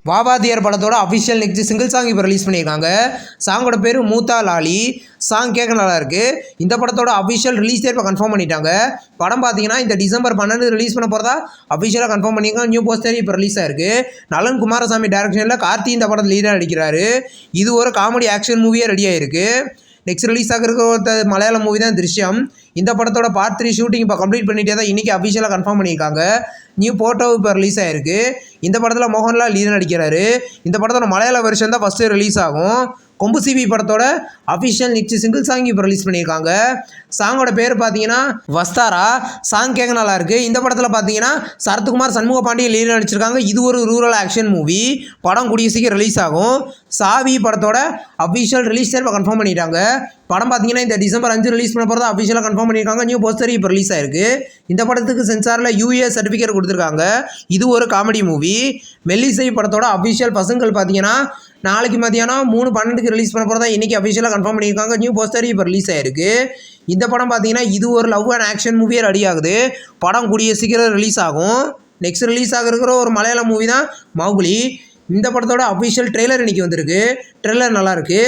வாவாதியார் படத்தோட official next single song இப்போ release பண்ணியிருக்காங்க. சாங்கோட பேர் மூத்தா லாலி. சாங் கேட்க நல்லா இருக்குது. இந்த படத்தோட அஃபிஷியல் ரிலீஸ் டேட் இப்போ கன்ஃபார்ம் பண்ணிட்டாங்க. படம் பார்த்தீங்கன்னா இந்த டிசம்பர் 12 ரிலீஸ் பண்ண போகிறதா அஃபிஷியலாக கன்ஃபார்ம் பண்ணியிருக்காங்க. நியூ போஸ்டர் இப்போ ரிலீஸ் ஆயிருக்கு. நலன் குமாரசாமி டைரக்ஷனில் கார்த்தி இந்த படத்தில் லீடாக நடிக்கிறாரு. இது ஒரு காமெடி ஆக்ஷன் மூவியாக ரெடி ஆயிருக்கு. நெக்ஸ்ட் ரிலீஸ் ஆகிருக்கிற மலையாளம் மூவி தான் திருஷ்யம். இந்த படத்தோட பார்ட் 3 ஷூட்டிங் இப்போ கம்ப்ளீட் பண்ணிட்டே தான் இன்றைக்கி அஃபிஷியலாக கன்ஃபார்ம் பண்ணியிருக்காங்க. நியூ போட்டோ இப்போ ரிலீஸ் ஆகிருக்கு. இந்த படத்தில் மோகன்லால் லீடர் நடிக்கிறாரு. இந்த படத்தோட மலையாள வெர்ஷன் தான் ஃபஸ்ட்டு ரிலீஸ் ஆகும். கொம்பு சிவி படத்தோட அஃபிஷியல் நெக்ஸ்ட் சிங்கிள் சாங் இப்போ ரிலீஸ் பண்ணியிருக்காங்க. சாங்கோட பேர் பார்த்தீங்கன்னா வஸ்தாரா. சாங் கேட்க நல்லா இருக்குது. இந்த படத்தில் பார்த்தீங்கன்னா சரத்குமார் சண்முக பாண்டியன் லீடர் நடிச்சிருக்காங்க. இது ஒரு ரூரல் ஆக்ஷன் மூவி. படம் கூடிய சீக்கிரம் ரிலீஸ் ஆகும். சாவி படத்தோட அஃபிஷியல் ரிலீஸ் டேட் இப்போ கன்ஃபார்ம் பண்ணிட்டாங்க. படம் பார்த்தீங்கன்னா இந்த டிசம்பர் 5 ரிலீஸ் பண்ண போகிறதா அஃபிஷியலாக கன்ஃபார்ம் பண்ணியிருக்காங்க. நியூ போஸ்டர் இப்போ ரிலீஸ் ஆயிருக்கு. இந்த படத்துக்கு சென்சாரில் யூஏ சர்டிஃபிகேட் கொடுத்துருக்காங்க. இது ஒரு காமெடி மூவி. மெல்லிசை படத்தோட அஃபிஷியல் பசங்கள் பார்த்தீங்கன்னா நாளைக்கு மதியானம் 3:12 ரிலீஸ் பண்ண போகிறதா இன்றைக்கி அஃபிஷியலாக கன்ஃபார்ம் பண்ணியிருக்காங்க. நியூ போஸ்டர் இப்போ ரிலீஸ் ஆயிருக்கு. இந்த படம் பார்த்தீங்கன்னா இது ஒரு லவ் அண்ட் ஆக்ஷன் மூவியே ரெடி ஆகுது. படம் கூடிய சீக்கிரம் ரிலீஸ் ஆகும். நெக்ஸ்ட் ரிலீஸ் ஆகிருக்கிற ஒரு மலையாள மூவி தான் மௌகுலி. இந்த படத்தோட அஃபிஷியல் ட்ரெய்லர் இன்றைக்கி வந்திருக்கு. ட்ரெய்லர் நல்லாயிருக்கு.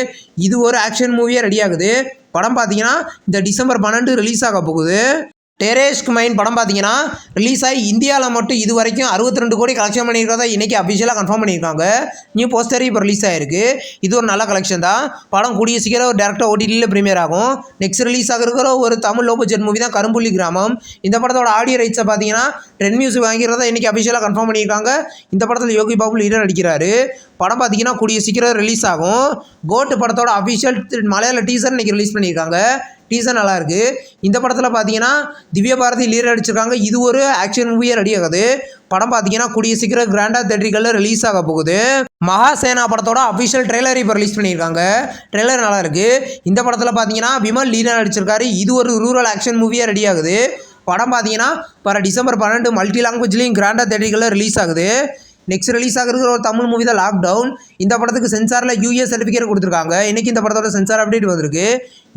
இது ஒரு ஆக்ஷன் மூவியாக ரெடி ஆகுது. படம் பார்த்தீங்கன்னா இந்த டிசம்பர் 12 ரிலீஸ் ஆக போகுது. டெரேஷ்க் மைன் படம் பார்த்தீங்கன்னா ரிலீஸ் ஆகி இந்தியாவில் மட்டும் இது வரைக்கும் 62 கோடி கலெக்ஷன் பண்ணியிருக்கிறதா இன்றைக்கி அஃபிஷியலாக கன்ஃபார்ம் பண்ணியிருக்காங்க. நியூ போஸ்டர் இப்போ ரிலீஸ் ஆகிருக்கு. இது ஒரு நல்ல கலெக்ஷன் தான். படம் கூடிய சீக்கிரம் ஒரு டேரக்டாக ஓடிடியில் ப்ரீமியர் ஆகும். நெக்ஸ்ட் ரிலீஸ் ஆகிருக்கிற ஒரு தமிழ் லோ பட்ஜெட் மூவி தான் கரும்புள்ளி கிராமம். இந்த படத்தோட ஆடியோ ரைட்ஸை பார்த்தீங்கன்னா ட்ரெண்ட் மியூசிக் வாங்கிறதா இன்றைக்கி அஃபிஷியலாக கன்ஃபார்ம் பண்ணியிருக்காங்க. இந்த படத்தில் யோகி பாபு லீடர் நடிக்கிறாரு. படம் பார்த்தீங்கன்னா கூடிய சீக்கிரம் ரிலீஸ் ஆகும். கோட் படத்தோட அஃபிஷியல் மலையாள டீசர் இன்றைக்கி ரிலீஸ் பண்ணியிருக்காங்க. டீசர் நல்லாயிருக்கு. இந்த படத்தில் பார்த்தீங்கன்னா திவ்யா பாரதி லீடர் அடிச்சிருக்காங்க. இது ஒரு ஆக்ஷன் மூவியாக ரெடி ஆகுது. படம் பார்த்தீங்கன்னா கூடிய சீக்கிரம் கிராண்டாக தேட்டரிகளில் ரிலீஸ் ஆக போகுது. மகாசேனா படத்தோட அஃபிஷியல் ட்ரெய்லர் இப்போ ரிலீஸ் பண்ணியிருக்காங்க. ட்ரெய்லர் நல்லா இருக்குது. இந்த படத்தில் பார்த்தீங்கன்னா விமல் லீடர் நடிச்சிருக்காரு. இது ஒரு ரூரல் ஆக்ஷன் மூவியாக ரெடி ஆகுது. படம் பார்த்தீங்கன்னா வர டிசம்பர் 12 மல்டி லாங்குவேஜ்லேயும் கிராண்டாக தேட்டரிகளில் ரிலீஸ் ஆகுது. நெக்ஸ்ட் ரிலீஸ் ஆகிருக்கிற ஒரு தமிழ் மூவி தான் லாக்டவுன். இந்த படத்துக்கு சென்சாரில் யூஏ சர்டிஃபிகேட் கொடுத்துருக்காங்க. இன்றைக்கி இந்த படத்தோட சென்சார் அப்டேட் வந்திருக்கு.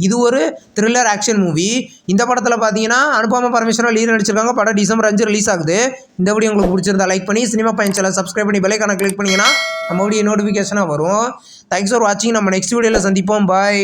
இது ஒரு த்ரில்லர் ஆக்ஷன் மூவி. இந்த படத்தில் பார்த்தீங்கன்னா அனுபமா பரமேஸ்வரன் லீடர் நடிச்சிருக்காங்க. படம் டிசம்பர் 5 ரிலீஸ் ஆகுது. இந்த வீடியோ உங்களுக்கு பிடிச்சிருந்தா லைக் பண்ணி சினிமா பயன் சேனல் சப்ஸ்கிரைப் பண்ணி பெல் ஐகானை கிளிக் பண்ணிங்கன்னா நம்ம வீடியோ நோட்டிஃபிகேஷனாக வரும். தேங்க்ஸ் ஃபார் வாட்சிங். நம்ம நெக்ஸ்ட் வீடியோவில் சந்திப்போம். பாய்.